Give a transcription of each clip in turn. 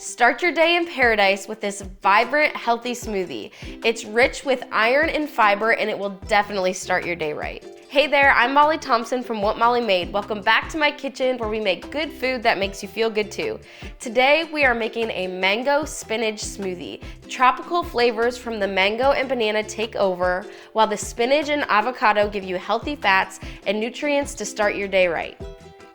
Start your day in paradise with this vibrant, healthy smoothie. It's rich with iron and fiber, and it will definitely start your day right. Hey there, I'm Molly Thompson from What Molly Made. Welcome back to my kitchen where we make good food that makes you feel good too. Today we are making a mango spinach smoothie. Tropical flavors from the mango and banana take over, while the spinach and avocado give you healthy fats and nutrients to start your day right.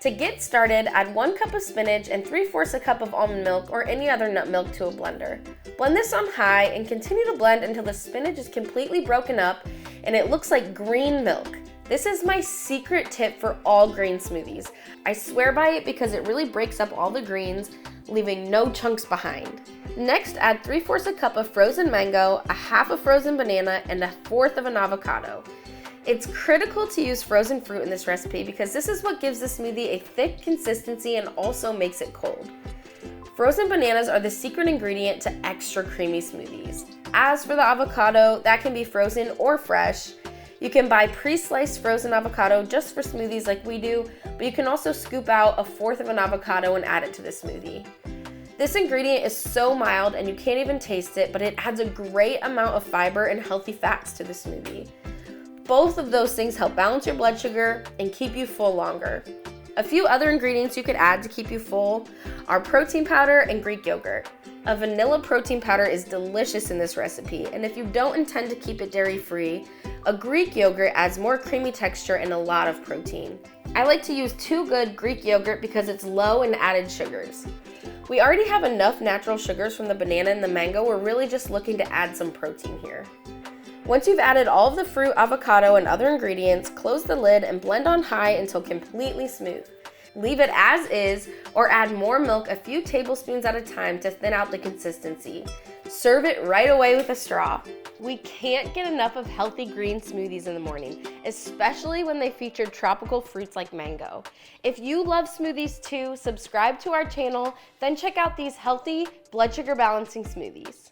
To get started, add 1 cup of spinach and 3/4 a cup of almond milk or any other nut milk to a blender. Blend this on high and continue to blend until the spinach is completely broken up and it looks like green milk. This is my secret tip for all green smoothies. I swear by it because it really breaks up all the greens, leaving no chunks behind. Next, add 3/4 a cup of frozen mango, a half a frozen banana, and 1/4 of an avocado. It's critical to use frozen fruit in this recipe because this is what gives the smoothie a thick consistency and also makes it cold. Frozen bananas are the secret ingredient to extra creamy smoothies. As for the avocado, that can be frozen or fresh. You can buy pre-sliced frozen avocado just for smoothies like we do, but you can also scoop out 1/4 of an avocado and add it to the smoothie. This ingredient is so mild and you can't even taste it, but it adds a great amount of fiber and healthy fats to the smoothie. Both of those things help balance your blood sugar and keep you full longer. A few other ingredients you could add to keep you full are protein powder and Greek yogurt. A vanilla protein powder is delicious in this recipe, and if you don't intend to keep it dairy-free, a Greek yogurt adds more creamy texture and a lot of protein. I like to use 2 good Greek yogurt because it's low in added sugars. We already have enough natural sugars from the banana and the mango, we're really just looking to add some protein here. Once you've added all of the fruit, avocado, and other ingredients, close the lid and blend on high until completely smooth. Leave it as is or add more milk a few tablespoons at a time to thin out the consistency. Serve it right away with a straw. We can't get enough of healthy green smoothies in the morning, especially when they feature tropical fruits like mango. If you love smoothies too, subscribe to our channel, then check out these healthy blood sugar balancing smoothies.